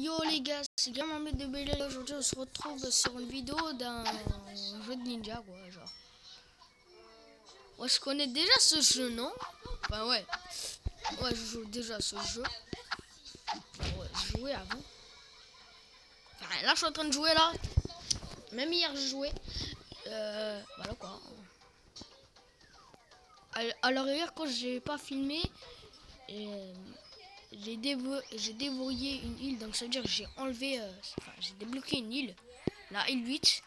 Yo les gars, c'est Gamin de Belle. Aujourd'hui on se retrouve sur une vidéo d'un jeu de ninja quoi, genre. Ouais, je connais déjà ce jeu, non? Enfin ouais. Ouais, je joue déjà à ce jeu. Enfin, ouais, je jouais avant. Enfin là je suis en train de jouer là. Même hier je jouais. Voilà quoi. Alors hier quand j'ai pas filmé, euh, j'ai déverrouillé une île, donc ça veut dire que j'ai enlevé, enfin j'ai débloqué une île, la île 8.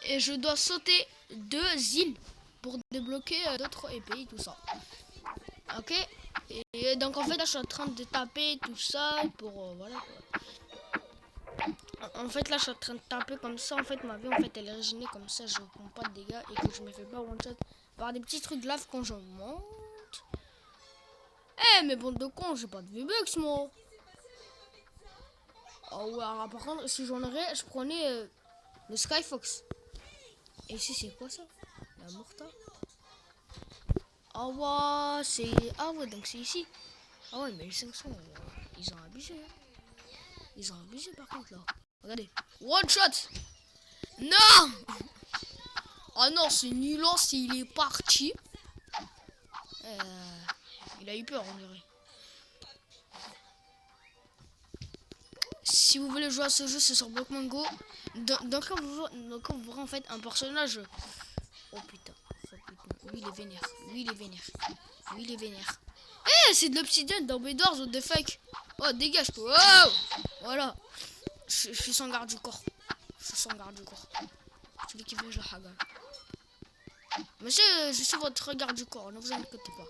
Et je dois sauter 2 îles pour débloquer d'autres épées, tout ça. Ok. Et donc en fait là je suis en train de taper tout ça pour voilà quoi. En fait là je suis en train de taper comme ça. En fait ma vie en fait elle est régénérée comme ça. Je prends pas de dégâts et que je me fais pas one shot par des petits trucs de lave quand je monte. Eh mais bande de cons, j'ai pas de V-Bucks moi. Oh ouais, alors, par contre si j'en aurais je prenais le Skyfox. Et ici c'est quoi ça? La Morta. Ah ouais, c'est... Ah ouais, donc c'est ici. Ah ouais, mais les 500, ils ont abusé. Hein. Ils ont abusé par contre là. Regardez. One shot. Non. Ah non, c'est nul, il est parti. Il a eu peur, on dirait. Si vous voulez jouer à ce jeu, c'est sur Pokémon Go. Donc quand vous verrez en fait un personnage... Oh putain. Oh putain. Lui il est vénère. Lui il est vénère. Lui il est vénère. Eh, c'est de l'obsidienne dans Bedwars, what the fuck. Oh, dégage toi. Oh voilà. Je suis sans garde du corps. Je suis sans garde du corps. Celui qui veut, je le hagal. Monsieur, je suis votre garde du corps, ne vous inquiétez pas.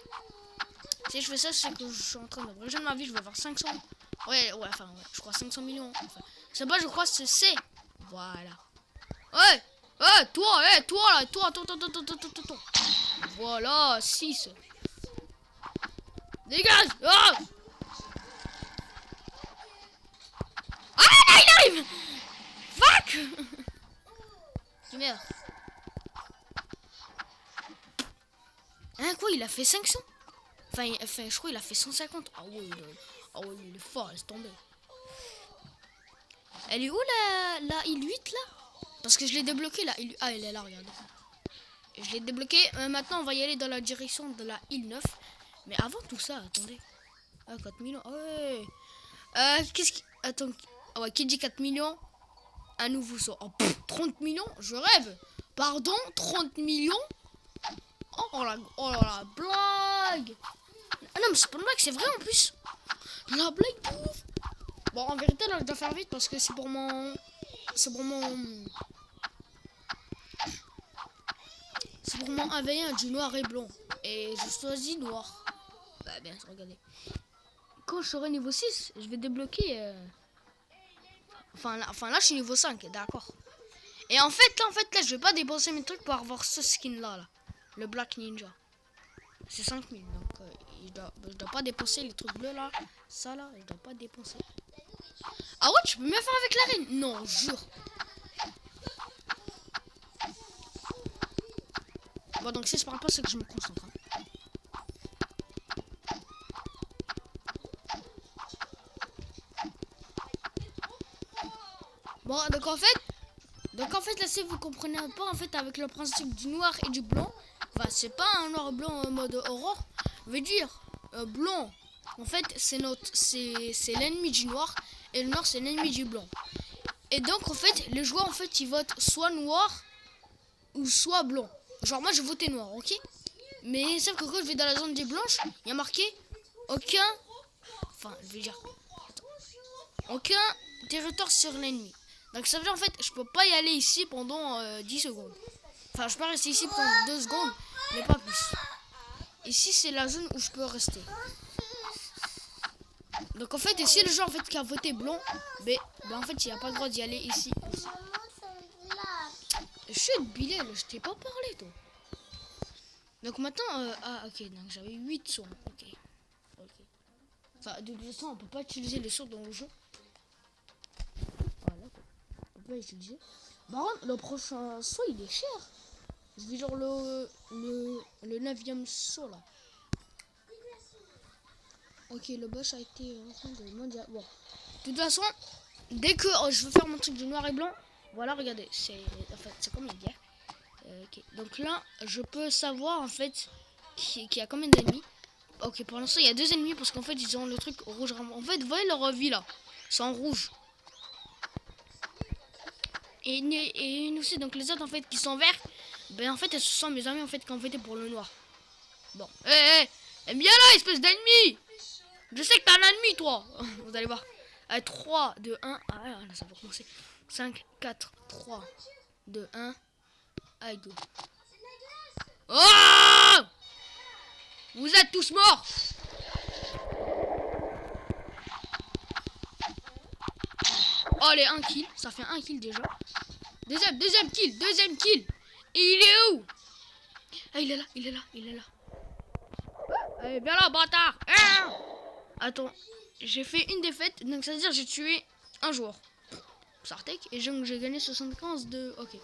Si je fais ça, c'est que je suis en train de régénérer ma vie, je vais avoir 500. Ouais, je crois 500 millions. Enfin, c'est pas, je crois que c'est. Voilà. Ouais, toi là, toi. Voilà, 6. Dégage. Oh ah, il arrive. Fuck. Merde. Hein, quoi, il a fait 500? Enfin, je crois qu'il a fait 150. Ah ouais, il est fort, laisse tomber. Elle est où la île 8 là? Parce que je l'ai débloqué la île... Ah, elle est là, regarde. Je l'ai débloqué. Maintenant, on va y aller dans la direction de la île 9. Mais avant tout ça, attendez. Ah, 4 millions. Ah ouais. Qu'est-ce qui... Attends. Ah ouais, qui dit 4 millions? Un nouveau saut. Oh, 30 millions? Je rêve. Pardon, 30 millions? Oh la blague. Ah non, mais c'est pas une blague, c'est vrai en plus. La blague de ouf. Bon, en vérité, là, je dois faire vite parce que c'est pour mon... C'est pour mon 1v1 du noir et blanc. Et je choisis noir. Bah, bien sûr, regardez. Quand je serai niveau 6, je vais débloquer... Enfin, là, je suis niveau 5, d'accord. Et en fait, là, je vais pas dépenser mes trucs pour avoir ce skin-là, là. Le Black Ninja. C'est 5000, donc je dois pas dépenser les trucs bleus, là. Ça, là, je dois pas dépenser. Ah ouais, tu peux mieux faire avec la reine? Non, jure. Bon, donc si je parle pas, c'est que je me concentre. Hein. Bon, donc en fait, là, si vous comprenez pas, en fait, avec le principe du noir et du blanc, enfin, c'est pas un noir blanc en mode aurore. Je veux dire, blanc, en fait, c'est l'ennemi du noir, et le noir, c'est l'ennemi du blanc. Et donc, en fait, les joueurs, en fait, ils votent soit noir ou soit blanc. Genre, moi, je votais noir, ok? Mais sauf que quand je vais dans la zone des blanches, il y a marqué aucun... Enfin, je vais dire... Aucun territoire sur l'ennemi. Donc ça veut dire, en fait, je peux pas y aller ici pendant 10 secondes. Enfin, je peux rester ici pendant 2 secondes, mais pas plus. Ici, c'est la zone où je peux rester. Donc en fait, si le joueur en fait, qui a voté blanc, ben en fait, il n'a pas le droit d'y aller ici. Chut, Bilal, je t'ai pas parlé, toi. Donc maintenant, ah ok, donc j'avais 8 sons, ok. Enfin, de toute façon, on peut pas utiliser les sons dans le jeu. Voilà, quoi. On peut pas utiliser. Par contre, le prochain saut, il est cher. Je veux genre le 9e saut, là. Ok, le boss a été mondial. Bon. De toute façon, dès que je veux faire mon truc de noir et blanc, voilà, regardez, c'est comme une guerre. Ok, donc là, je peux savoir en fait qu'il y a combien d'ennemis. Ok, pour l'instant, il y a 2 ennemis parce qu'en fait, ils ont le truc rouge. En fait, vous voyez leur vie là, c'est en rouge. Et une aussi, donc les autres en fait qui sont verts, ben en fait, elles sont mes amis en fait qui ont voté pour le noir. Bon, viens là, espèce d'ennemi! Je sais que t'as un ennemi, toi! Vous allez voir. Allez, 3, 2, 1. Ah, là, ça va commencer. 5, 4, 3, 2, 1. Allez, go. Oh! Vous êtes tous morts! Oh, les 1 kill. Ça fait 1 kill déjà. Deuxième kill. Et il est où? Ah, il est là. Allez, viens là, bâtard! Ah! Attends, j'ai fait une défaite, donc ça veut dire que j'ai tué un joueur. Sartek, et j'ai gagné 75 de... Ok.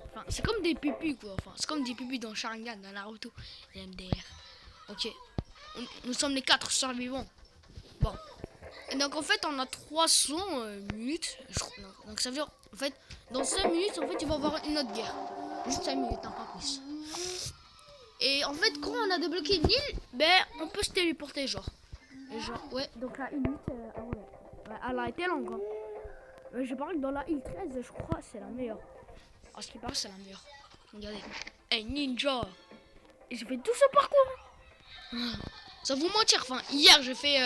Enfin, c'est comme des pupus, quoi. Enfin, c'est comme des pupus dans Sharingan, dans Naruto, et MDR. Ok. Nous sommes les 4 survivants. Bon. Et donc, en fait, on a 300 minutes. Donc, ça veut dire, en fait, dans 5 minutes, en fait, il va y avoir une autre guerre. Juste 5 minutes, hein, pas plus. Et en fait, quand on a débloqué une île, ben, on peut se téléporter, genre. Ouais, donc la île 8, elle a été longue. Hein. Je parle que dans la île 13, je crois, c'est la meilleure. En ce qui paraît, c'est la meilleure. Regardez. Hey, ninja! Et j'ai fait tout ce parcours. Sans vous mentir, enfin, hier, j'ai fait...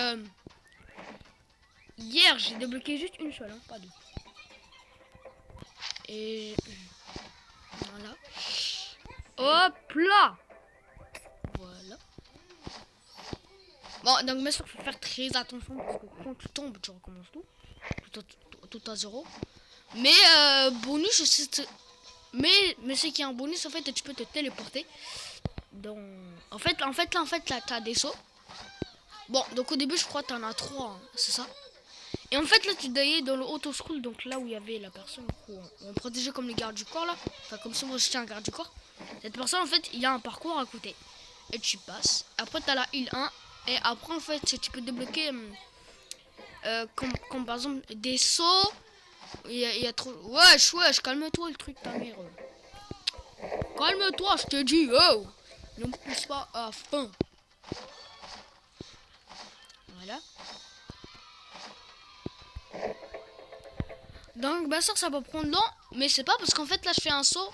Hier, j'ai débloqué juste une seule, hein, pas deux. Et... Voilà. Hop là! Voilà. Bon, donc bien sûr, il faut faire très attention parce que quand tu tombes, tu recommences tout à zéro. Mais bonus, mais c'est qu'il y a un bonus, en fait, tu peux te téléporter. Donc, en fait, là, t'as des sauts. Bon, donc au début, je crois que t'en as 3, hein, c'est ça. Et en fait, là, tu dois aller dans le auto-scroll, donc là où il y avait la personne qu'on protégeait comme les gardes du corps, là. Enfin, comme si moi j'étais un garde du corps. Cette personne, en fait, il y a un parcours à côté. Et tu passes. Après, t'as la île 1. Et après, en fait, tu peux débloquer, comme par exemple, des sauts. Il y a trop... Wesh, calme-toi, le truc, ta mère. Calme-toi, je te dis, oh. Ne me pousse pas à fond. Voilà. Donc, bien sûr, ça peut prendre long. Mais c'est pas parce qu'en fait, là, je fais un saut.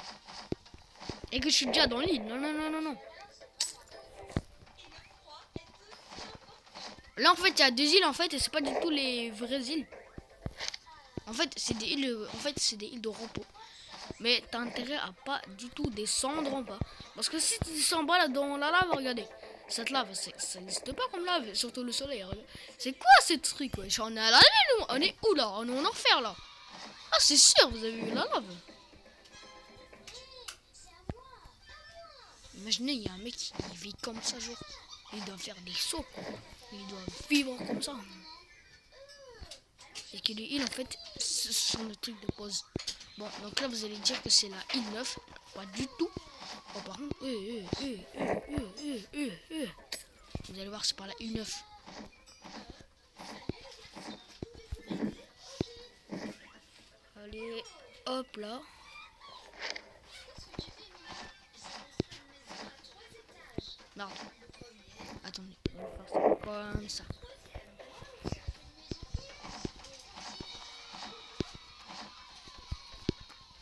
Et que je suis déjà dans l'île. Non. Là, en fait, il y a 2 îles, en fait, et c'est pas du tout les vraies îles. En fait, c'est des îles, de repos. Mais t'as intérêt à pas du tout descendre en bas. Parce que si tu descends en bas, là, dans la lave, regardez. Cette lave, ça n'existe pas comme lave, surtout le soleil. C'est quoi ce truc, ouais? On est à la lune, on est où, là? On est en enfer, là. Ah, c'est sûr, vous avez vu la lave. Imaginez, il y a un mec qui vit comme ça, genre. Il doit faire des sauts, quoi. Il doit vivre comme ça. Et que les îles, en fait, ce sont des trucs de pause. Bon, donc là, vous allez dire que c'est la île 9. Pas du tout. Oh, par contre, vous allez voir, c'est pas la île 9. Allez, hop là. Non. Attendez, on va faire ça comme ça.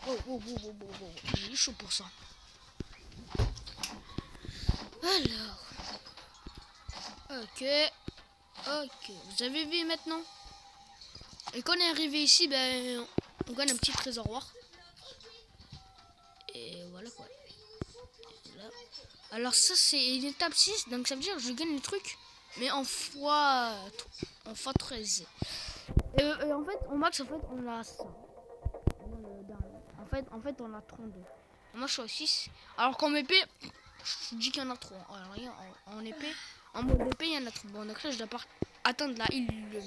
Oh. Il est chaud pour ça. Alors. Ok. Vous avez vu maintenant? Et quand on est arrivé ici, ben, on gagne un petit trésor. Et voilà quoi. Là. Alors ça c'est une étape 6, donc ça veut dire que je gagne le truc, mais en fois 13. Et en fait, au max, en fait, on a ça. En fait, on a 32. Moi, je suis à 6. Alors qu'en épée, je dis qu'il y en a 3. Alors, rien, en épée, en mode épée, il y en a 3. Bon, donc là, je dois pas atteindre la île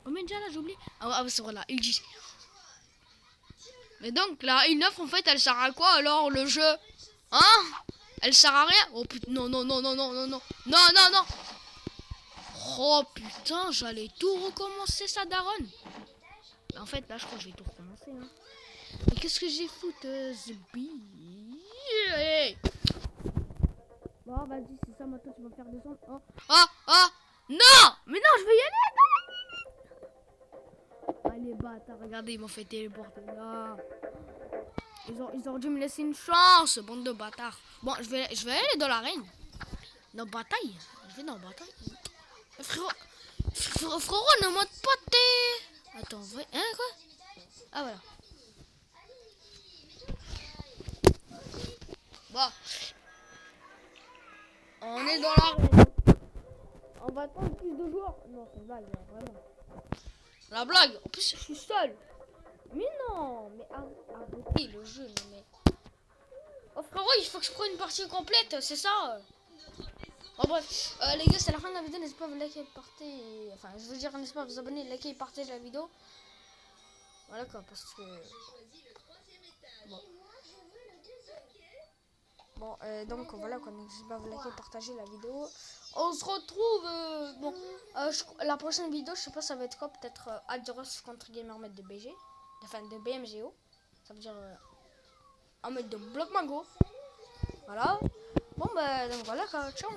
combien déjà là, j'ai oublié. Ah, c'est vrai, la île 10. Mais donc, la île 9, en fait, elle sert à quoi alors le jeu? Hein? Elle sert à rien? Oh putain, non. Oh putain, j'allais tout recommencer ça, Daron. En fait, là, je crois que je vais tout recommencer. Hein. Mais qu'est-ce que j'ai fouteuse, bon, vas-y, c'est ça, maintenant tu vas me faire descendre. Oh, ah, ah, non! Mais non, je vais y aller! Non! Allez, bâtard, regardez, ils m'ont fait téléporter. Non. Ils ont dû me laisser une chance, bande de bâtards. Bon, je vais aller dans l'arène. Dans bataille. Je vais dans bataille. Frérot, ne monte pas tes... Attends, hein, quoi? Ah, voilà. Bon. On est dans l'arène. On va attendre plus de joueurs. Non, c'est une blague, vraiment. La blague. En plus, je suis seul. Mais non, mais arrêtez le jeu, mais... Oh frérot, il faut que je prenne une partie complète, c'est ça. Bon bref, les gars, c'est la fin de la vidéo, n'hésitez pas à vous liker, partez... Enfin, je veux dire, n'hésitez pas à vous abonner, liker et partager la vidéo. Voilà quoi, parce que... Bon, donc voilà quoi, n'hésitez pas à vous liker, partager la vidéo. On se retrouve... la prochaine vidéo, je sais pas, ça va être quoi, peut-être Adros contre Gamermed de BG. Enfin, de BMGO. Ça veut dire... en mode de bloc mango. Voilà. Bon, bah, donc voilà, ciao.